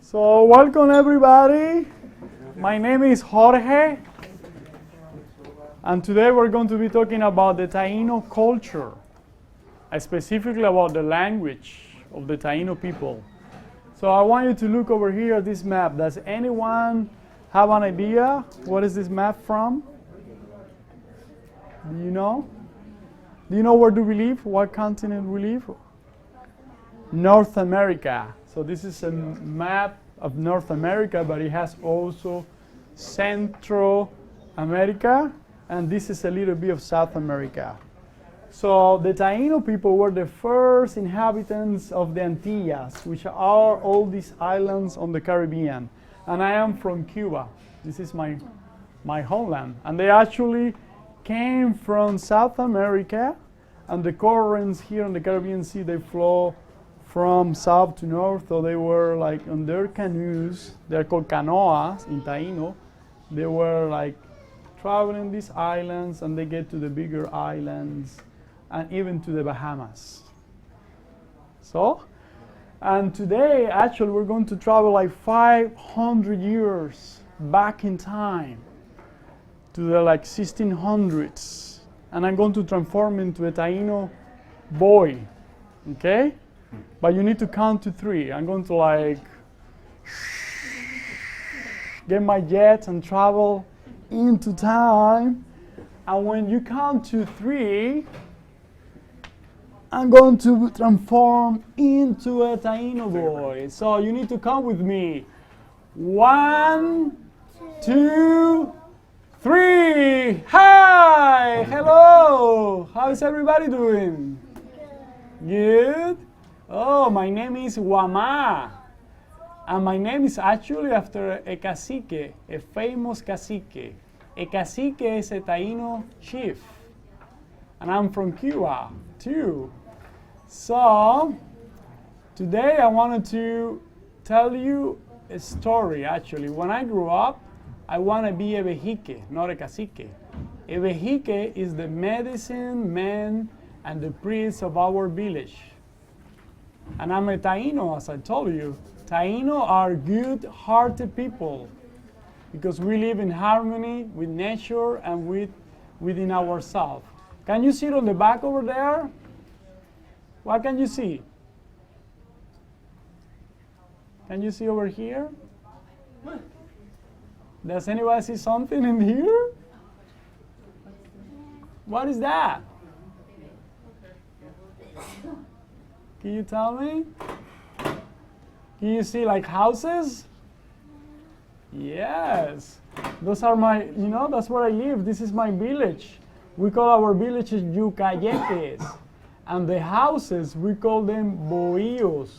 So welcome everybody. My name is Jorge, and today we're going to be talking about the Taíno culture, specifically about the language of the Taíno people. So I want you to look over here at this map. Does anyone have an idea what is this map from? Do you know? Do you know where do we live? What continent we live? North America. So this is a map of North America, but it has also Central America, and this is a little bit of South America. So the Taíno people were the first inhabitants of the Antilles, which are all these islands on the Caribbean. And I am from Cuba. This is my homeland. And they actually came from South America, and the currents here in the Caribbean Sea, they flow from south to north. So they were like on their canoes, they're called canoas in Taíno. They were like traveling these islands, and they get to the bigger islands and even to the Bahamas. So, and today actually we're going to travel like 500 years back in time to the like 1600s, and I'm going to transform into a Taíno boy, okay? But you need to count to 3. I'm going to like get my jet and travel into time, and when you count to 3, I'm going to transform into a Taíno boy. So you need to come with me. 1, 2, 3. Hi! Hello! How is everybody doing? Good? Oh, my name is Wama. And my name is actually after a cacique, a famous cacique. A cacique is a Taíno chief. And I'm from Cuba, too. So, today I wanted to tell you a story, actually. When I grew up, I want to be a vejique, not a cacique. A vejique is the medicine man and the priest of our village. And I'm a Taíno, as I told you. Taíno are good-hearted people because we live in harmony with nature and within ourselves. Can you see it on the back over there? What can you see? Can you see over here? Does anybody see something in here? What is that? Can you tell me? Can you see like houses? Yes. Those are my, that's where I live. This is my village. We call our villages yucayeques. And the houses, we call them bohíos.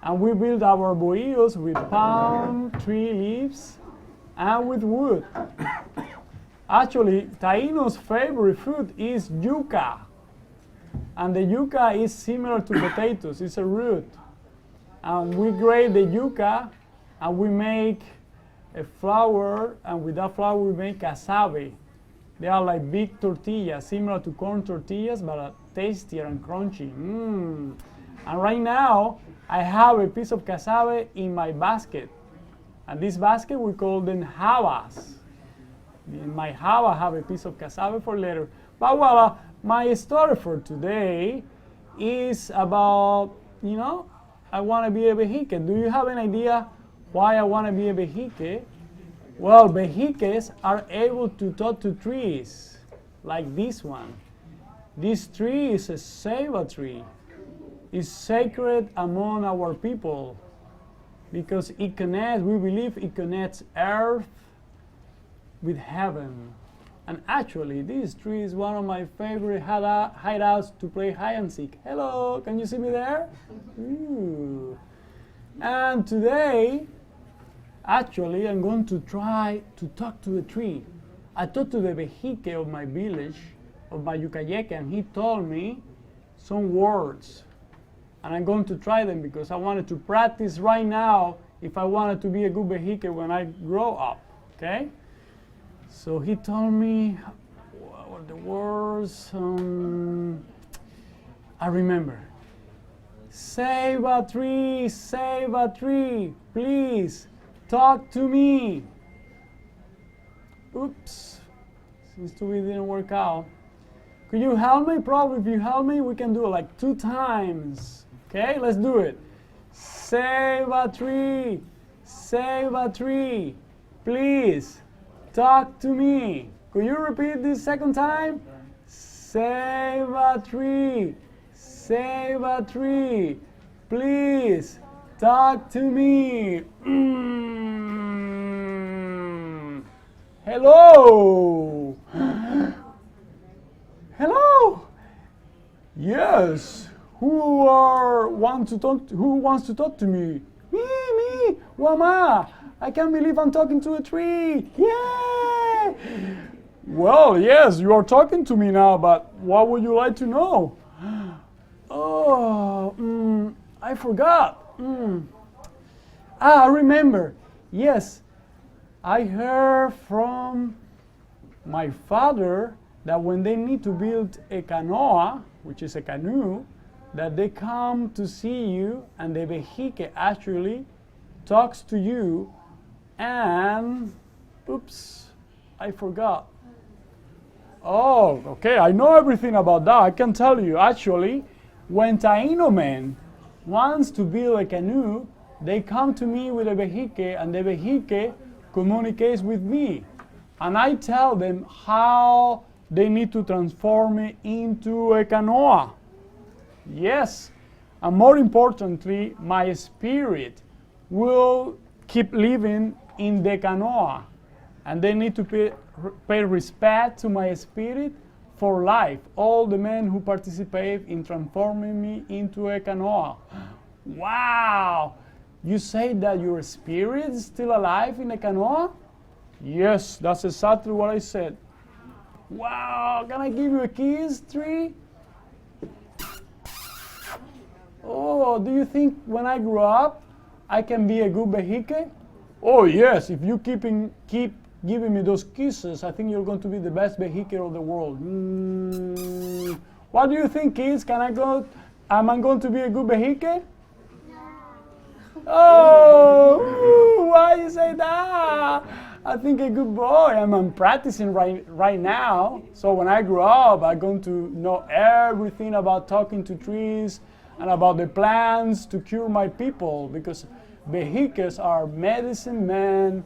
And we build our bohíos with palm tree leaves and with wood. Actually, Taíno's favorite food is yuca. And the yuca is similar to potatoes. It's a root. And we grate the yuca, and we make a flour, and with that flour we make cassave. They are like big tortillas, similar to corn tortillas, but tastier and crunchy. And right now, I have a piece of cassave in my basket. And this basket, we call them habas. In my haba, I have a piece of cassave for later. But well, my story for today is about, I want to be a vejique. Do you have an idea why I want to be a vejique? Well, vejiques are able to talk to trees, like this one. This tree is a ceiba tree. It's sacred among our people because it connects, we believe it connects earth with heaven. And actually, this tree is one of my favorite hideouts to play hide and seek. Hello, can you see me there? Ooh. And today, actually, I'm going to try to talk to the tree. I talked to the vejique of my village, of my yucayeque, and he told me some words. And I'm going to try them because I wanted to practice right now if I wanted to be a good vejique when I grow up, okay? So he told me, what were the words? I remember. Save a tree, please talk to me. Oops, seems to be didn't work out. Could you help me? Probably if you help me, we can do it like 2 times. Okay, let's do it. Save a tree, please talk to me. Could you repeat this second time? Save a tree, please talk to me. Hello. Hello. Yes. Who wants to talk to me? Me. Who am I? I can't believe I'm talking to a tree. Yay! Well, yes, you are talking to me now, but what would you like to know? Oh, I forgot. I remember. Yes, I heard from my father that when they need to build a canoa, which is a canoe, that they come to see you, and the vehicle actually talks to you, and oops, I forgot. Oh, okay, I know everything about that. I can tell you, actually, when Taino man wants to build a canoe, they come to me with a vehicle, and the vehicle communicates with me. And I tell them how they need to transform it into a canoa. Yes, and more importantly, my spirit will keep living in the canoa. And they need to pay respect to my spirit for life. All the men who participate in transforming me into a canoa. Wow! You say that your spirit is still alive in a canoa? Yes, that's exactly what I said. Wow, can I give you a kiss, tree? Oh, do you think when I grow up, I can be a good vehicle? Oh yes, if you keep giving me those kisses, I think you're going to be the best vehicle of the world. What do you think, kids? Am I going to be a good vehicle? Oh, why you say that? I think a good boy. I'm practicing right now. So when I grow up, I'm going to know everything about talking to trees and about the plants to cure my people, because vehicles are medicine men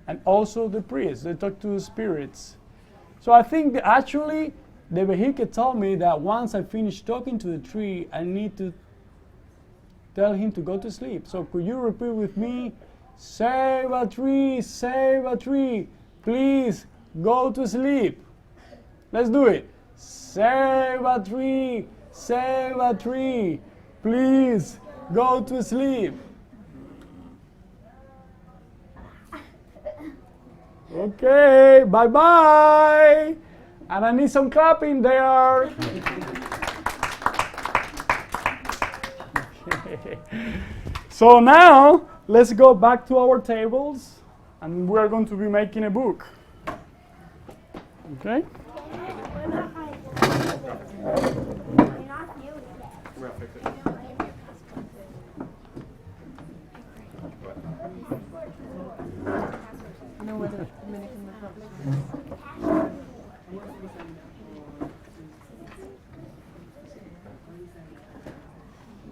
and also the priests. They talk to the spirits. So I think that actually the vehicle told me that once I finish talking to the tree, I need to tell him to go to sleep. So could you repeat with me? Save a tree, please go to sleep. Let's do it. Save a tree, please go to sleep. Okay, bye-bye. And I need some clapping there. Okay. So now, let's go back to our tables, and we are going to be making a book. Okay? No other Dominican Republic.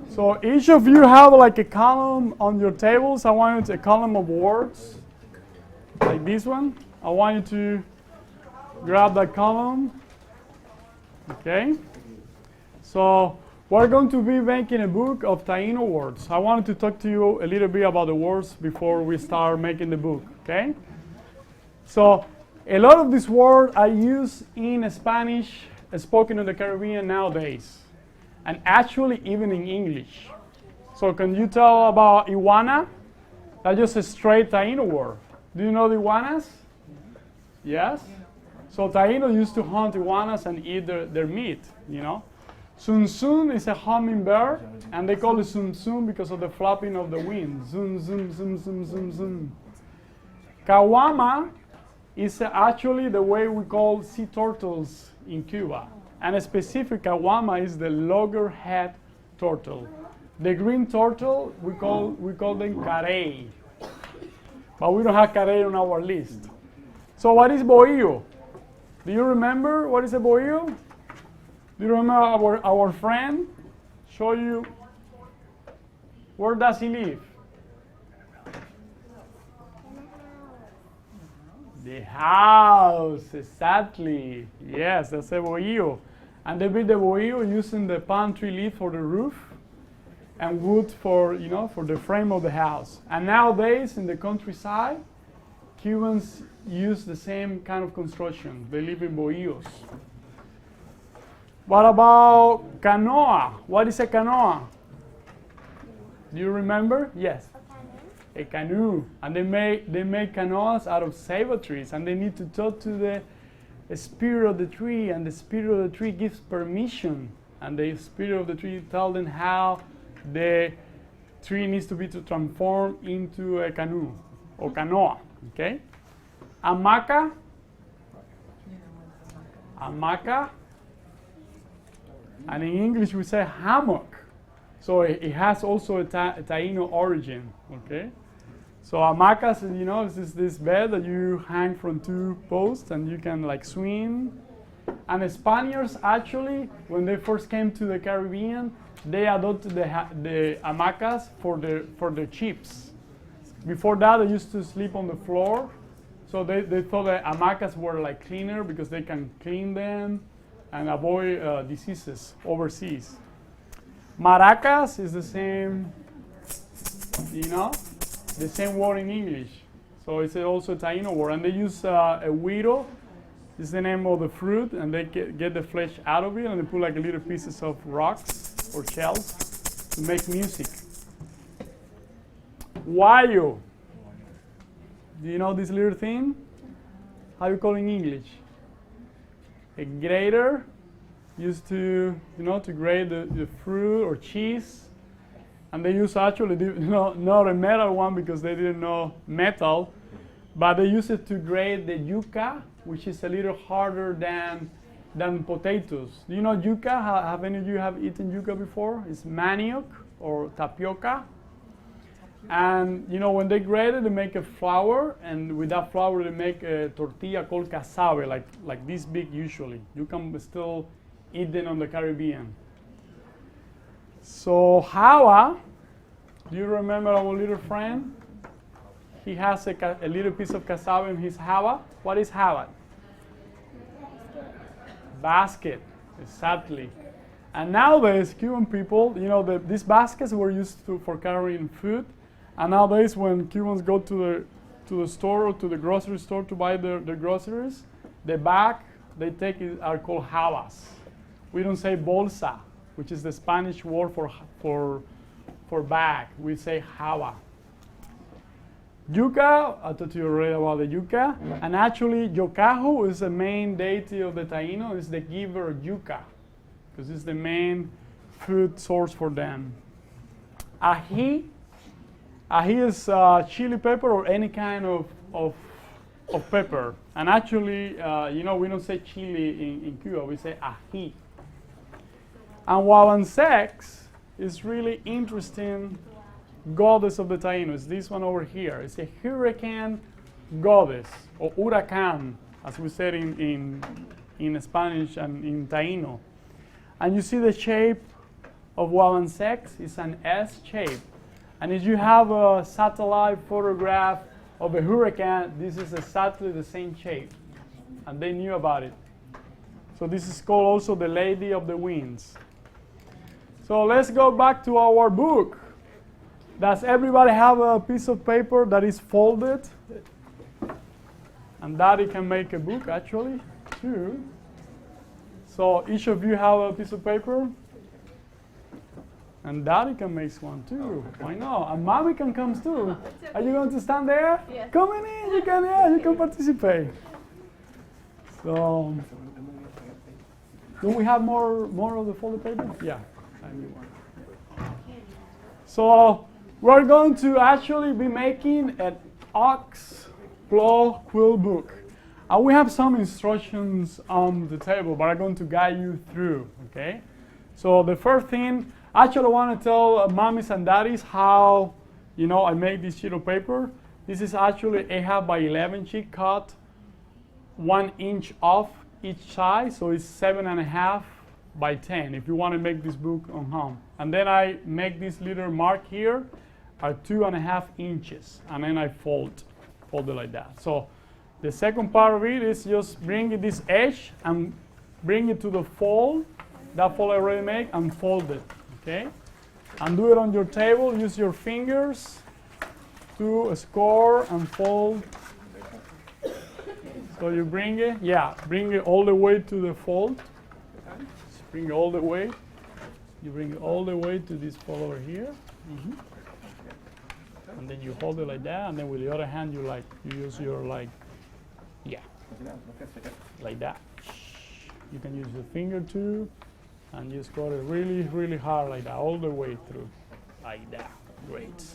So each of you have like a column on your tables. I want a column of words, like this one. I want you to grab that column. Okay? So we're going to be making a book of Taino words. I wanted to talk to you a little bit about the words before we start making the book. Okay? So a lot of these words are used in Spanish spoken in the Caribbean nowadays, and actually even in English. So can you tell about iguana? That's just a straight Taino word. Do you know the iguanas? Yes? So Taino used to hunt iguanas and eat their meat, you know. Sun Sun is a hummingbird, and they call it Sun Sun because of the flapping of the wings. Zoom, zoom, zoom, zoom, zoom, zoom. Kawama is actually the way we call sea turtles in Cuba. And a specific kawama is the loggerhead turtle. The green turtle, we call them carey. But we don't have carey on our list. So what is bohío? Do you remember what is a bohío? Do you remember our friend? Show you, where does he live? The house, exactly. Yes, that's a bohío. And they build the bohío using the palm tree leaf for the roof and wood for, for the frame of the house. And nowadays in the countryside, Cubans use the same kind of construction. They live in bohíos. What about canoa? What is a canoa? Do you remember? Yes. A canoe. And they make canoas out of sago trees, and they need to talk to the spirit of the tree, and the spirit of the tree gives permission, and the spirit of the tree tells them how the tree needs to be transformed into a canoe or canoa. Okay. Hamaca. Hamaca. And in English we say hammock. So it has also a Taino origin. Okay. So hamacas, is this bed that you hang from two posts and you can like swing. And the Spaniards actually, when they first came to the Caribbean, they adopted the hamacas for their ships. Before that, they used to sleep on the floor. So they thought that hamacas were like cleaner because they can clean them and avoid diseases overseas. Maracas is the same, the same word in English. So it's also a Taino word. And they use a huiro, is the name of the fruit, and they get the flesh out of it, and they put like little pieces of rocks or shells to make music. Guayo. Do you know this little thing? How do you call it in English? A grater used to, to grate the fruit or cheese. And they use actually, not a metal one because they didn't know metal, but they use it to grate the yuca, which is a little harder than potatoes. Do you know yuca? Have any of you have eaten yuca before? It's manioc or tapioca. And when they grate it, they make a flour, and with that flour they make a tortilla called casabe, like this big usually. You can still eat them on the Caribbean. So Hawa, do you remember our little friend? He has a little piece of cassava in his Hawa. What is Hawa? Basket, exactly. And nowadays, Cuban people, these baskets were used for carrying food. And nowadays, when Cubans go to the store or to the grocery store to buy their groceries, the bag they take are called Hawas. We don't say bolsa, which is the Spanish word for bag. We say Hawa. Yuca, I thought you already about the yuca. And actually, Yocahu is the main deity of the Taíno. It's the giver of yuca, because it's the main food source for them. Ají. Ají is chili pepper or any kind of pepper. And actually, we don't say chili in Cuba. We say ají. And Wabansex is really interesting goddess of the Taíno. It's this one over here. It's a hurricane goddess, or huracán, as we said in Spanish and in Taíno. And you see the shape of Wabansex. It's an S shape. And if you have a satellite photograph of a hurricane, this is exactly the same shape. And they knew about it. So this is called also the Lady of the Winds. So let's go back to our book. Does everybody have a piece of paper that is folded? And Daddy can make a book, actually, too. So each of you have a piece of paper. And Daddy can make one, too. Why not? And Mommy can come, too. Are you going to stand there? Yeah. Come in, you can participate. So, do we have more of the folded paper? Yeah. So we're going to actually be making an ox plow quill book. And we have some instructions on the table, but I'm going to guide you through, okay? So the first thing, actually I want to tell mommies and daddies how, I make this sheet of paper. This is actually a 1/2 by 11 sheet cut 1 inch off each side, so it's 7.5 by 10 if you want to make this book on home. And then I make this little mark here at 2.5 inches, and then I fold it like that. So the second part of it is just bring this edge and bring it to the fold, that fold I already made, and fold it, okay? And do it on your table, use your fingers to score and fold. So you bring it all the way to the fold. Just bring it all the way. You bring it all the way to this fold over here. And then you hold it like that, and then with the other hand you use your like that. You can use your finger too, and you score it really, really hard like that, all the way through, like that. Great.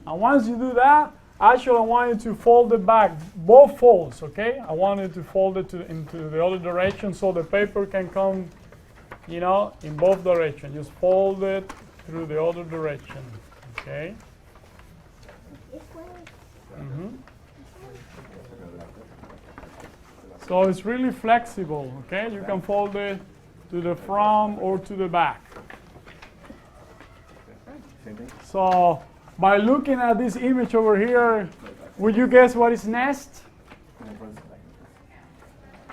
And once you do that, actually I want you to fold it back, both folds, okay? I want you to fold it into the other direction so the paper can come, in both directions. Just fold it through the other direction, okay? So it's really flexible, okay? You can fold it to the front or to the back. So by looking at this image over here, would you guess what is nest?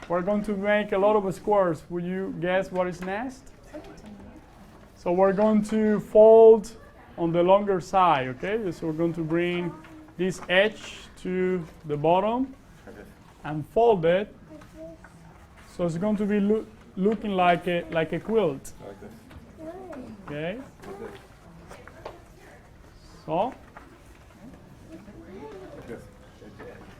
We're going to make a lot of squares. Would you guess what is nest? So we're going to fold on the longer side, okay? So we're going to bring this edge to the bottom and fold it. So it's going to be looking like a quilt. Okay? So,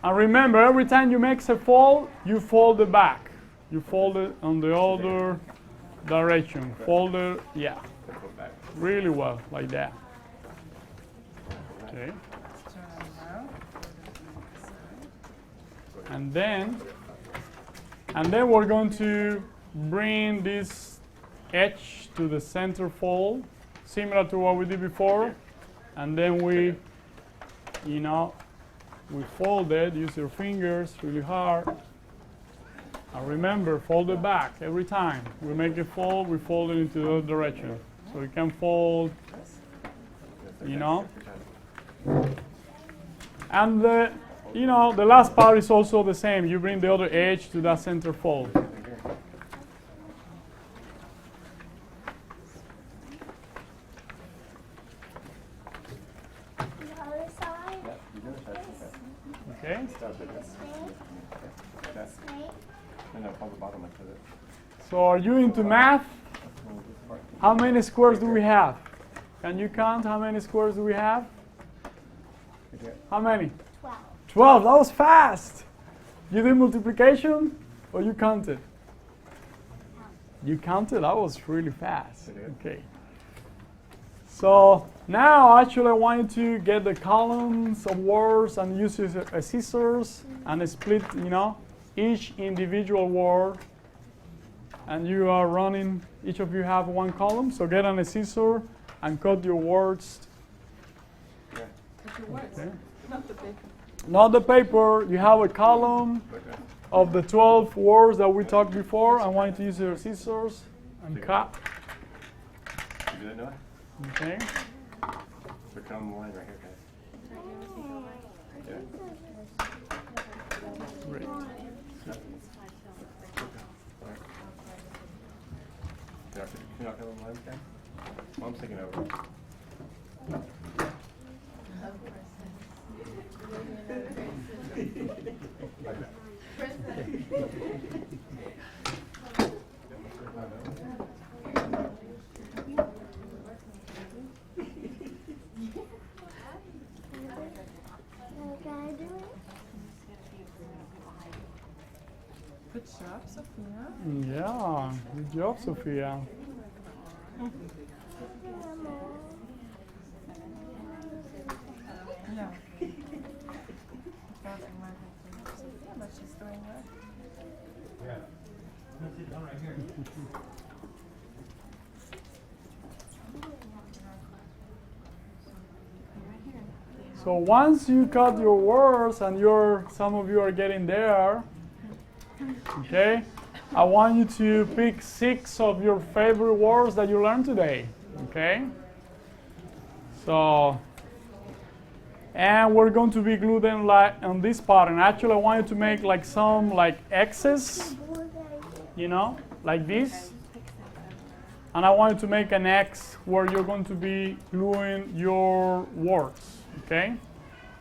and remember, every time you make a fold, you fold it back. You fold it on the other direction. Fold it, really well, like that. Okay. And then we're going to bring this edge to the center fold, similar to what we did before. And then we fold it, use your fingers really hard. And remember, fold it back every time. We make a fold, we fold it into the other direction. So we can fold, And the last part is also the same. You bring the other edge to that center fold. Okay. So are you into math? How many squares do we have? Can you count how many squares do we have? How many? 12. 12, that was fast. You did multiplication or you counted? You counted? That was really fast. Okay. So now actually I want you to get the columns of words and use a scissors and split, each individual word. And you are running, each of you have one column, so get on a scissor and cut your words. Cut your words, okay. not the paper. Not the paper, you have a column of the 12 words that we talked before. I want you to use your scissors and cut. Okay. So come on the line right here, guys. Great. Can you knock on the line, guys? Mom's taking over. Good job, Sophia. Yeah, good job, Sophia. Ja. Ik dacht, ik maak het. she's doing that. So once you cut your words and some of you are getting there, okay, I want you to pick 6 of your favorite words that you learned today, okay? So, and we're going to be glued them like on this pattern. Actually, I want you to make like some like X's, you know, like this. And I want you to make an X where you're going to be gluing your words, okay?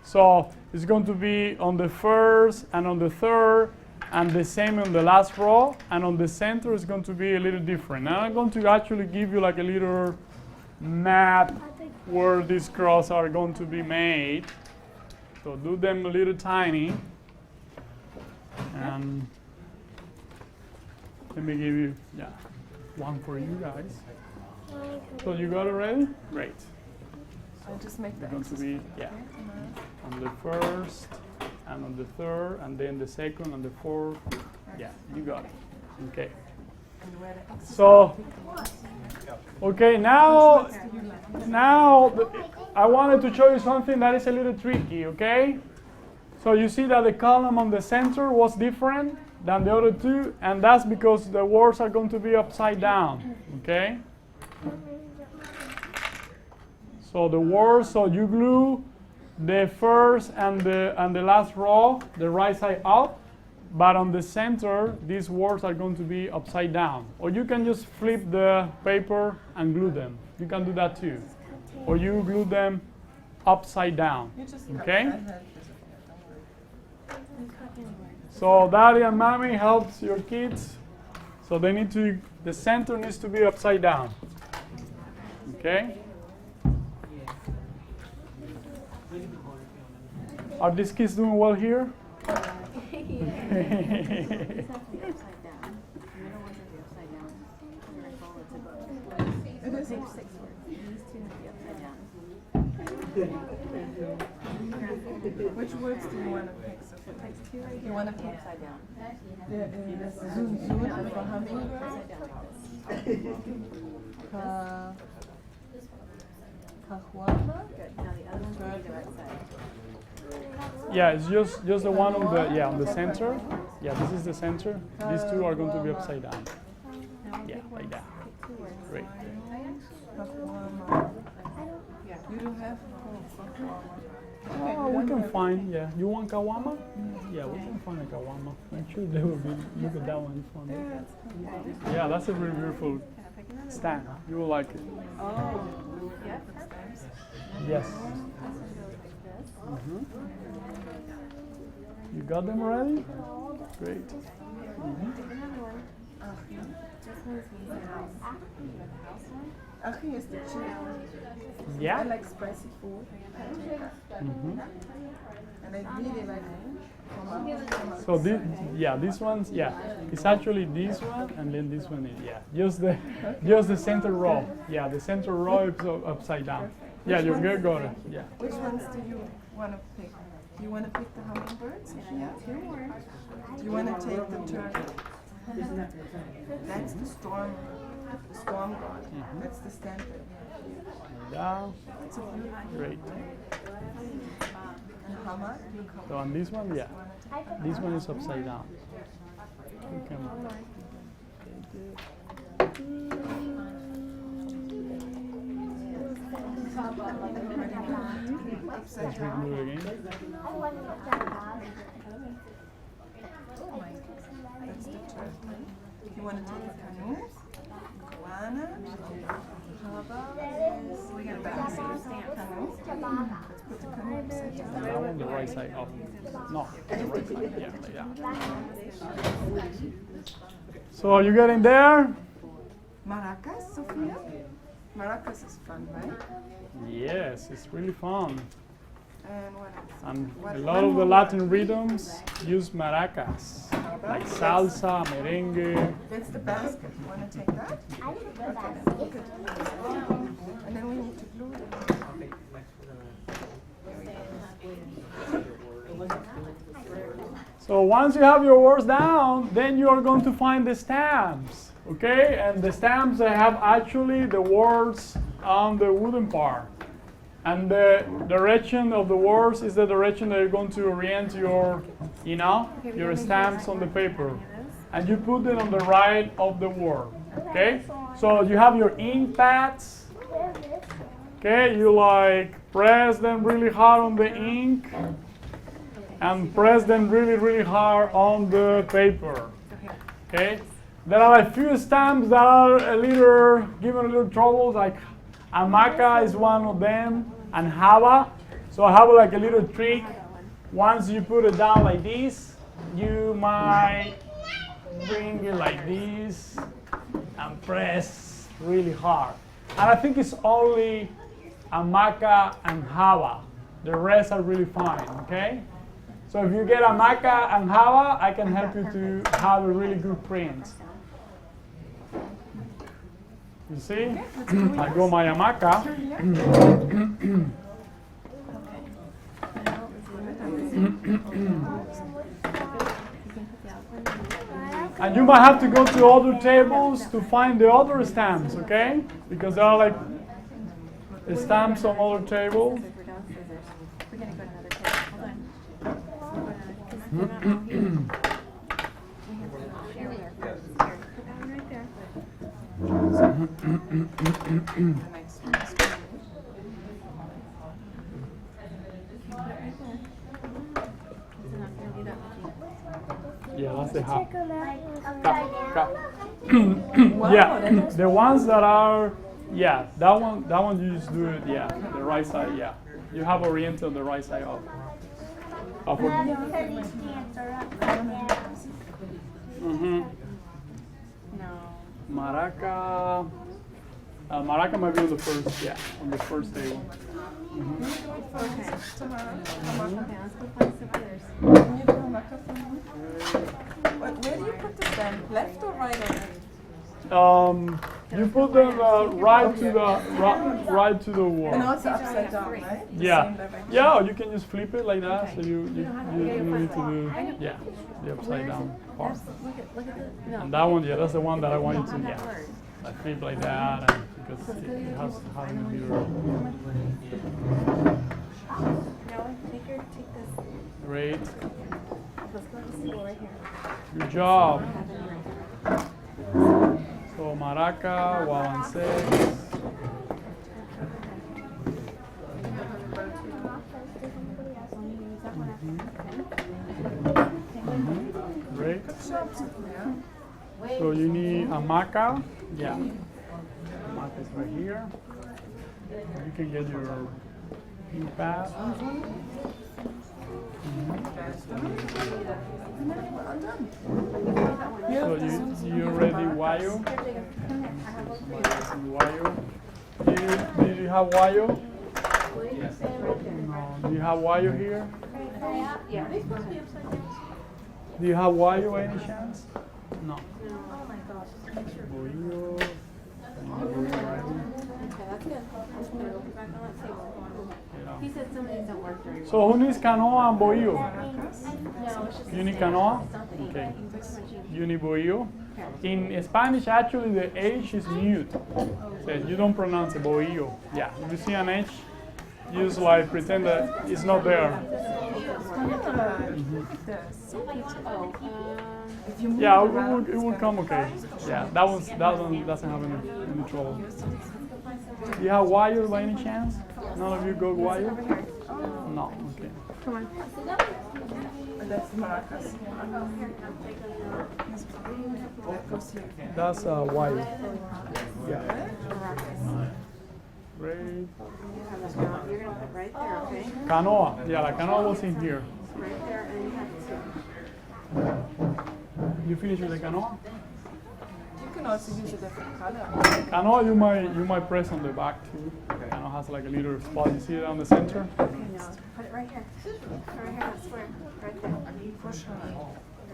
So it's going to be on the first and on the third, and the same on the last row, and on the center is going to be a little different. Now I'm going to actually give you like a little map where these crosses are going to be made. So do them a little tiny. And let me give you, one for you guys. So you got it ready? Great. I'll just make the It's going to X's. be, on the first, and on the third, and then the second, and the fourth. Yeah, you got it. Okay. And where the X's So, okay, now I wanted to show you something that is a little tricky, okay? So you see that the column on the center was different than the other two, and that's because the words are going to be upside down, okay? So the words, so you glue the first and the last row, the right side up, but on the center, these words are going to be upside down. Or you can just flip the paper and glue them. You can do that too. Or you glue them upside down, You just okay? cut. I had this don't worry. So Daddy and Mommy helps your kids. So they need to, the center needs to be upside down, okay? Are these kids doing well here? It is. Which words do you want to pick? Sophia? You want to pick upside down. Zoom for hummingbird. Cajuama. Yeah, it's just the one on the center. Yeah, this is the center. These two are going to be upside down. Yeah, like that. Great. Cajuama. You don't have Oh, we can find, you want kawama? Yeah, we can find a kawama. I'm sure they will be, look at that one, it's fun. Yeah, that's a really beautiful stand. You will like it. Oh, yeah. Yes. Mm-hmm. You got them already? Great. Mm-hmm. Achi is the chicken. Yeah. I like spicy food. Mm-hmm. And I really like Homago. So these ones, it's actually this one and then this one is, just the center row. Yeah, the center row is upside down. Yeah, you're good, got it. Yeah. Which ones do you want to pick? Do you want to pick the hummingbirds? Yeah. Do you want to take the turtle? That's the storm god. Mm-hmm. That's the standard. Down. It's a beautiful. Great. And Hama? So on this one, this one is upside down. You can Upside let's down. reglue again. That's the turtle. You want to take the canoe? Guana? Haba? We got a basket. Canoe? Let's put the canoe upside down. That one, the right side up. No, the right side. Yeah, like that. So you getting there? Maracas, Sophia? Maracas is fun, right? Yes, it's really fun. And what else? And What- a lot of the Latin rhythms use maracas, like salsa, merengue. That's the basket. You want to take that? Okay. And then we need to glue it. So So once you have your words down, then you are going to find the stamps, okay? And the stamps, they have actually the words on the wooden part. And the direction of the words is the direction that you're going to orient your, your stamps on the paper. And you put them on the right of the word, okay? So you have your ink pads, okay? You like press them really hard on the ink and press them really, really hard on the paper, okay? There are a few stamps that are giving a little trouble, like Hamaca is one of them, and Java. So I have like a little trick. Once you put it down like this, you might bring it like this and press really hard. And I think it's only Hamaca and Java. The rest are really fine, okay? So if you get Hamaca and Java, I can help you to have a really good print. You see? I go my Hamaca. And you might have to go to other tables to find the other stamps, okay? Because there are like stamps on other tables. We're going to go to another table. Hold on. Yeah, that's the half. Yeah, the ones that are, yeah, that one you just do it, yeah, the right side, yeah. You have oriented on the right side of Maraca. Maraca might be on the first, yeah, on the first table. Okay. Where do you put the stamp? Left or right or left? You put them right to the wall. And also upside down, right? Yeah. Yeah, you can just flip it like that. So you need to do the upside down part. And that one, yeah, that's the one that I want you to I flip like that, and because it has having a mirror. Great. Good job. So Maraca, Guavances. Great. So you need Hamaca. Yeah. Hamaca is right here. You can get your ink pad. So you ready Wayo? Do you have Wayo? Yes. No. Do you have Wayo here? Yeah. Do you have Wayo by any chance? No. Oh my gosh. Boillo. Okay, that's good. I'm just gonna go back on that table. He said some of these don't work very well. So who needs canoa and boillo? No, it's just You need canoa? Okay. You need boillo. In Spanish, actually, the H is mute. So you don't pronounce it boillo. Yeah. If you see an H, you just like pretend that it's not there. Yeah, it will come okay. Yeah, that one doesn't have any trouble. Do you have wire by any chance? None of you go wire? No, okay. Come on. That's maracas. That's wire. Yeah. Great. You're gonna put right there, okay? Canoa. Yeah, the canoa was in here. Right there, and you have You finished with the canoa? You can also use a different color. Canoa, you might press on the back too. Canoa has like a little spot. You see it on the center? no. Put it right here. Right here, that square. Right there. Push hard.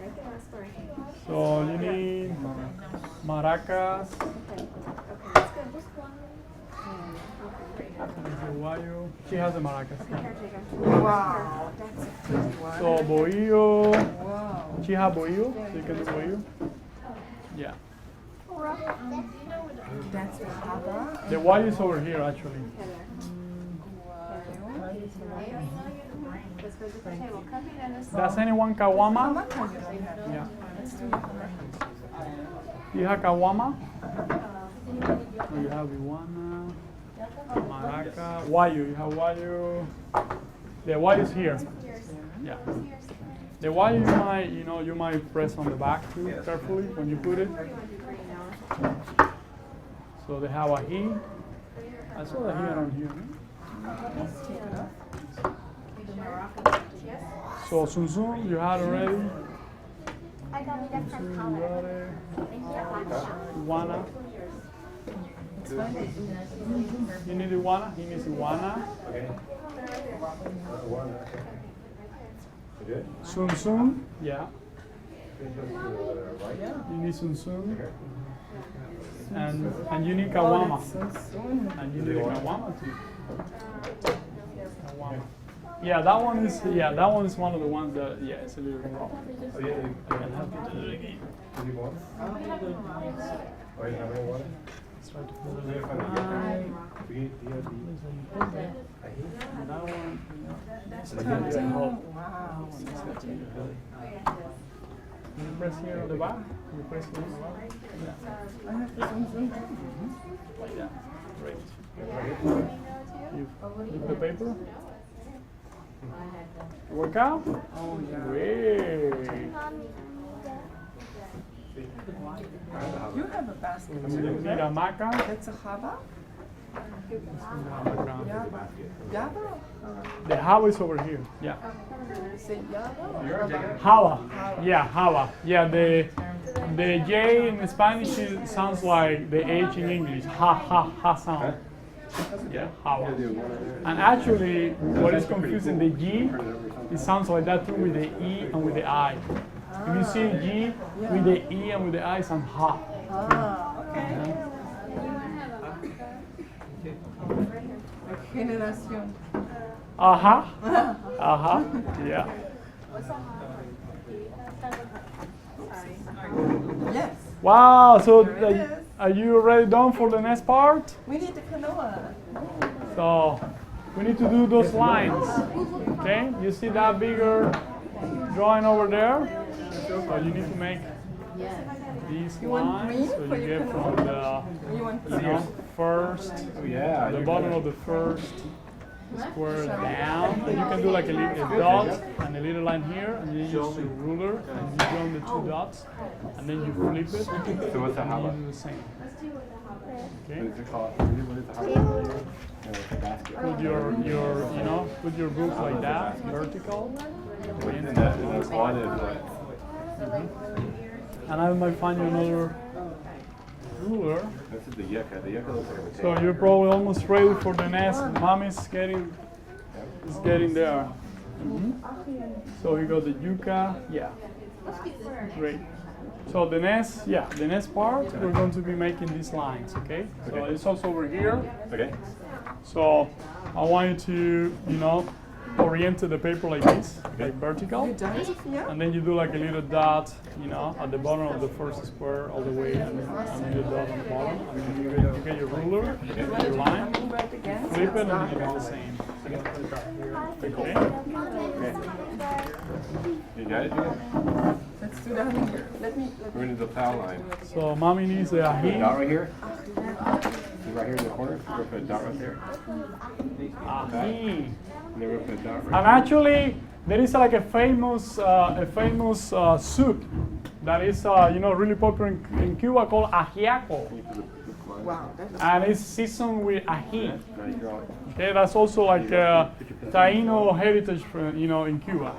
Right there, that square. So you need maracas. Okay, that's good. Just one. She has the maracas. Wow. So boillo. Wow. She have boillo, so you can do boillo. Yeah. That's the haba. The white is over here actually. Does anyone kawama? Hamaka you don't have. Yeah. Let's do hamaka. You have kawama? Oh, you have iguana, maraca, wayu. You have wayu. The wayu is here. Yeah. The wayu you might press on the back too carefully when you put it. So they have ají. I saw the ají around here. So Sun, you had already. I got it from You Colin. got it. Iguana. You need iguana? He needs iguana. Sun, yeah. You need sun. And you need kawama. And you need a kawama too. Kawama. Yeah, that one is one of the ones that it's a little raw. I can help you do it again. Let's try to put it right. That one, Wow. you press here on the back. You press here on the back. I have to zoom. Like that. Great. You flip the paper. Work out? Oh, great. You have a basket. You need a maca. That's a haba? Background. Yaba? The hava is over here. Yeah. Say yaba? Hava. Yeah, hava. Yeah, the J in Spanish sounds like the H in English. Ha sound. Yeah, hava. And actually, what is confusing, the G, it sounds like that too with the E and with the I. If you see G with the E and with the I, it sounds ha. Ah, okay. Generación. Yeah. Yes. Wow, so There it is. are you already done for the next part? We need the canoa. So we need to do those lines. Okay, you see that bigger drawing over there? So you need to make these You want lines green so for you your get from canoa? the You want first, Yeah. the bottom of the first square down. And you can do like a dot and a little line here, and you use your ruler and you join the two dots, and then you flip it. So what's the And haba? you do the same. Okay. What is it called? What is the haba? Basket. Put your book like that, vertical. And that one is what? And I might find you another ruler. This is the yucca. The yucca looks like a potato. So you're probably almost ready for the nest. Mommy's getting there. So you got the yucca. Yeah. Great. So the next part, we're going to be making these lines, okay? So Okay. it's also over here. Okay. So I want you to, orient the paper like this, like vertical. You done, Sophia? And then you do like a little dot, at the bottom of the first square all the way, and then you dot on the bottom. And then you get your ruler, your line, Right again. flip it, and then you do the same. Okay? You got it? Let's do that in here. Let me. We're going to do the plow line. So mommy needs a Put a dot ají. right here. Right here in the corner. We're going to put a dot right there. Ají. And then we're going to put a dot right And actually, there is like a famous soup that is really popular in Cuba called ajiaco, Wow. That's and it's seasoned with ají. Now you draw it. Okay, that's also like Taino heritage, in Cuba.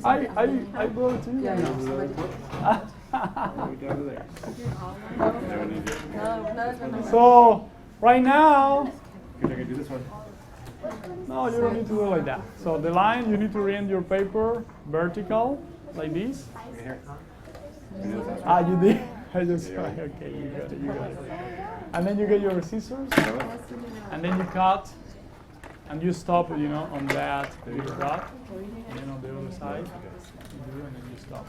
I brought it to you. yeah. No. Right down to there. No. So right now, You're going to do this one. no, you don't need to do it like that. So the line, you need to orient your paper vertical, like this. Right here. You did? I just, okay, you got it. And then you get your scissors, and then you cut And you stop, you know, on that little dot, and then on the other side, you do, and then you stop.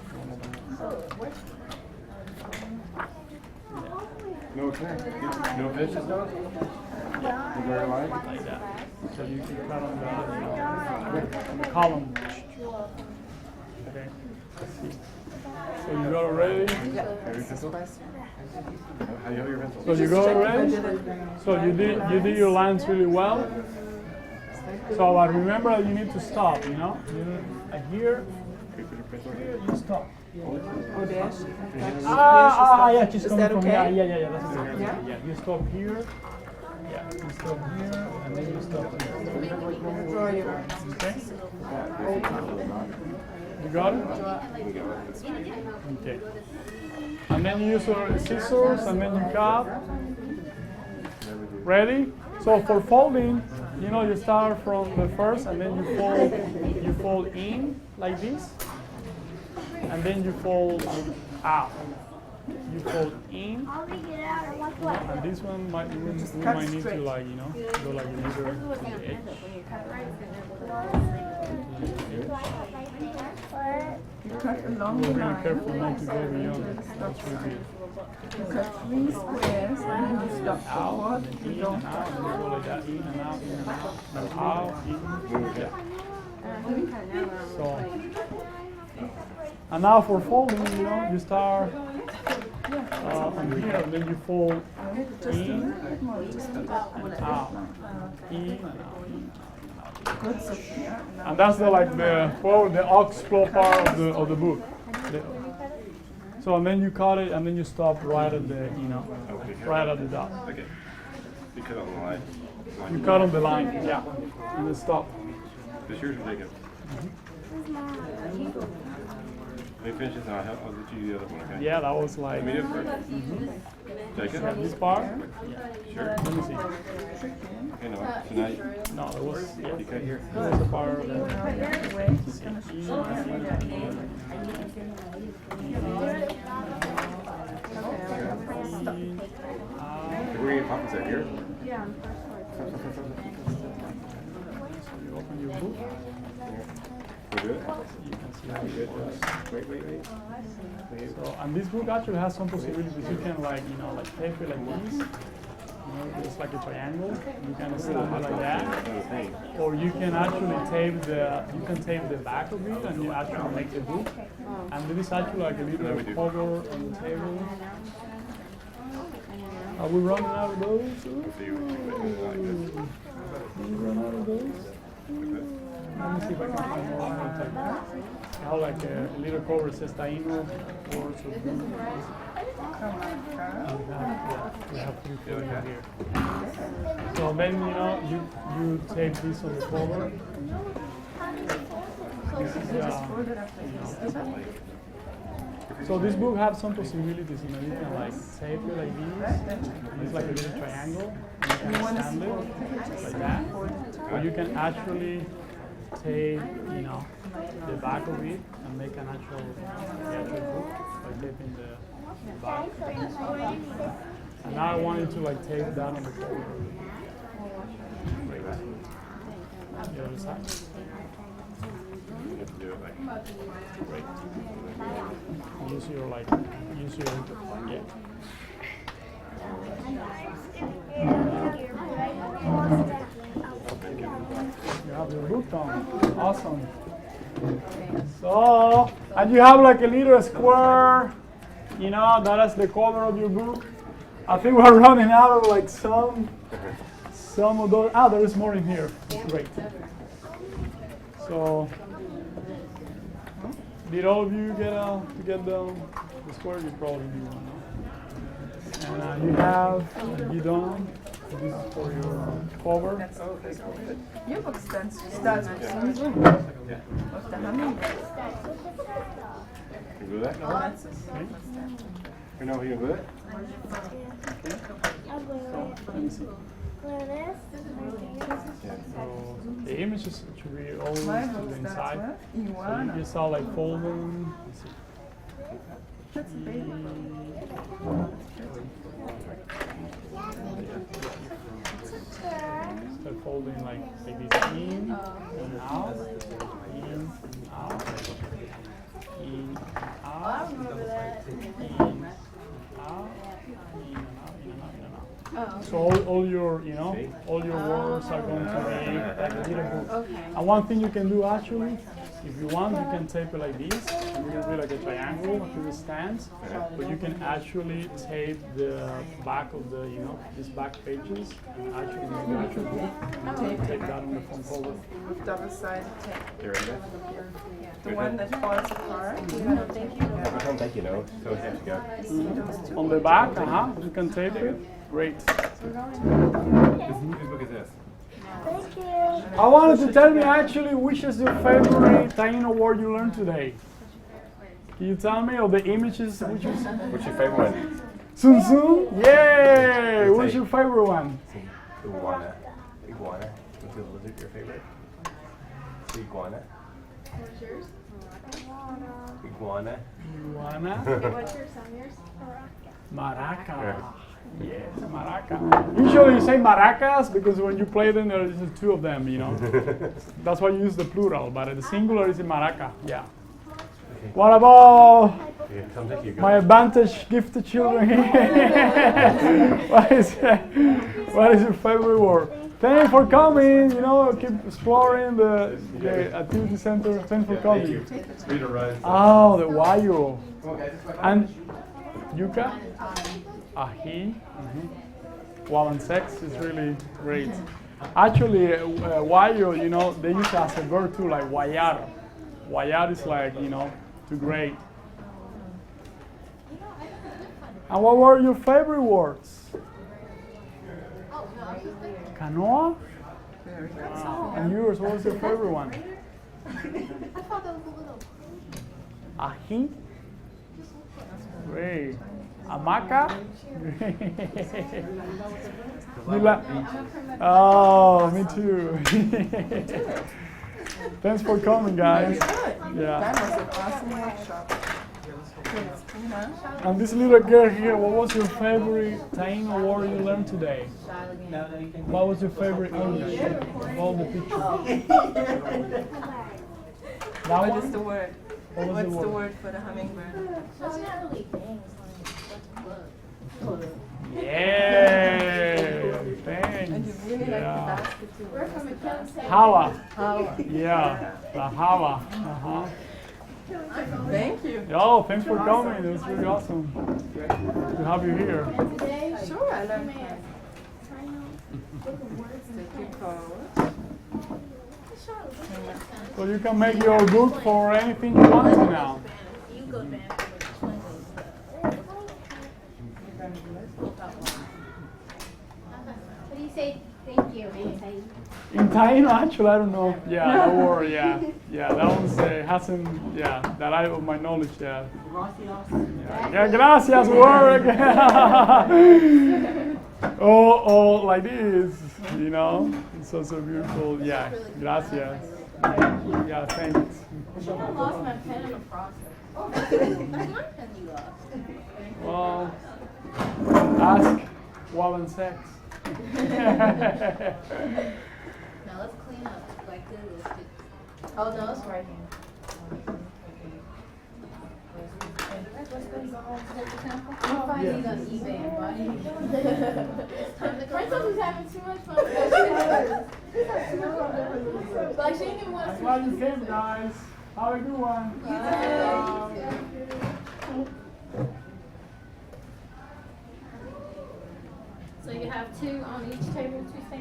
No attack. No vicious dog? Yeah. Very light? Like that. So you can cut on the column. Okay. So you got it ready? Very pencil? How you hold your pencil? So you got it ready? So you did your lines really well. So but remember you need to stop, you know? Here, you stop. Oh, dash. Yeah, she's Is coming that from okay? Yeah, that's okay. Yeah? Yeah, you stop here. Yeah, you stop here, and then you stop here. Draw your lines. Okay? You got it? Okay. And then you use your scissors, and then you cut. Ready? So for folding, you know, you start from the first, and then you fold in like this, and then you fold out. You fold in, I'll take it out and walk away. and this one we might need to, like, you know, go like a little to the edge. You cut along Be the really line. careful not to go beyond. That's really good. You cut 3 squares and then you stop forward. In You and don't out, and then go like that, in and out, in and out, and out, in. Yeah. So, and now for folding, you know, you start on here, and then you fold just a in little bit more. Just and out, in and out, in and out. Good, so yeah. Now And that's the oxflow part of the book. So and then you cut it, and then you stop right at the, you know, right at the dot. Okay. You cut on the line. You cut on the line, yeah, and then stop. This yours or Jacob? Let me finish this and I'll let you do the other one, okay? Yeah, that was like. Let me do it first. Jacob? Yeah, this part. Sure. Let me see. Okay, no. So now No, it was. Yeah, you cut here. it was a part of the. way, just gonna Where are you popping that here? Yeah. So you open your book. We're good? You can see how it goes. Wait. So, and this book actually has some possibilities. You can, like, you know, like tape it like this. You know, it's like a triangle. You can stamp it like that. Or you can actually tape the back of it, and you actually make the book. And there is actually like a little cover on the table. Are we running out of those? Did we run out of those? Let me see if I can find more. I have like a little cover that says Taíno, words of blue. We have 3 for you here. So then, you know, you tape this on the cover. This is, so this book has some possibilities. You know, you can like tape it like this. It's like a little triangle. You can stand it like that, or you can actually tape, you know, the back of it and make an actual book by taping the back. And now I want you to like tape that on the cover. Right back. The other side. Great. Use your yeah. You have your book on. Awesome. So, and you have like a little square, you know, that is the cover of your book. I think we're running out of like some of those. Ah, there is more in here. Great. So, did all of you get the square? You probably do one. No? And you have guidon. This is for your cover. Your book starts with some of the humming. You glue that? No, that's a You know you glue it? Let me see. So the images should be always My to book the starts inside. with So you Iguana. just saw like folding. Let's see. That's a baby. Start folding. holding like this, in and out, in and out, in and out, I remember that. in, out, in and out, in and out, in and out. Oh. So all your, you know, all your words are going to be like a little book. Okay. And one thing you can do actually, if you want, you can tape it like this. And you can do like a triangle to the stands. But you can actually tape the back of the, you know, these back pages. And actually make the actual book. And tape that on the front cover. With double-sided tape. You ready? The one that falls apart. Thank you. Thank you, no. So here you go. Those two. On the back, you can tape it. Great. Whose book is this? Thank you. I wanted to tell me actually which is your favorite Taino word you learned today. Can you tell me, or the images which is? What's your favorite one? Sun Sun? Yay! What's your favorite one? Iguana. Iguana. What's your lizard your favorite? Iguana. What's yours? Iguana. Iguana. What's yours? Yours? Maraca. Yes, maraca. Usually you say maracas because when you play them, there is two of them, you know. That's why you use the plural, but the singular is in maraca. Yeah. Okay. What about Yeah, come take you. my advantage gift to children? what is your favorite word? Thanks for coming. You know, keep exploring the activity center. Thanks for coming. Thank you. Rita Rose. Oh, the guayo. And yuca? Ají. Guavan sex is really great. Actually, guayo, you know, they use it as a verb too, like guayar. Guayar is like, you know, to grate. And what were your favorite words? Canoa? Very good. Wow. And yours, what was your favorite one? I thought that was a little. Ají? Great. Hamaca? Oh, me too. Thanks for coming, guys. Yeah. That was an awesome workshop. You know? And this little girl here, what was your favorite Taino word you learned today? What was your favorite image of all the pictures? That What one? is the word? What was What's the the word? word for the hummingbird? That's not really things. Yeah. And Thanks. you really like the Yeah. basket too. We're from a Kansas. Hawa. How? Yeah. The Hawa. Uh-huh. Thank you. Oh, thanks for coming. It was really awesome to have you here. Today, Sure, I learned man. that. Take your pose. So you can make your book for anything you want to now. You go down. What do you say? Thank you. In Taino, actually, I don't know. Yeah, don't worry. Yeah, yeah, that one's hasn't. Yeah, that I of my knowledge. Yeah. Yeah, gracias, work. oh, like this. You know, it's so beautiful. Yeah, gracias. Yeah, thanks. I lost my pen in the process. That's my pen you lost. Well, ask Guavan sex. Now let's clean up like this. Oh no, it's right here. I'll find these on eBay and buy them. Princess is having too much fun. Like she didn't want I'm to. glad you came, guys. Have a good one. So you have two on each table, two stands?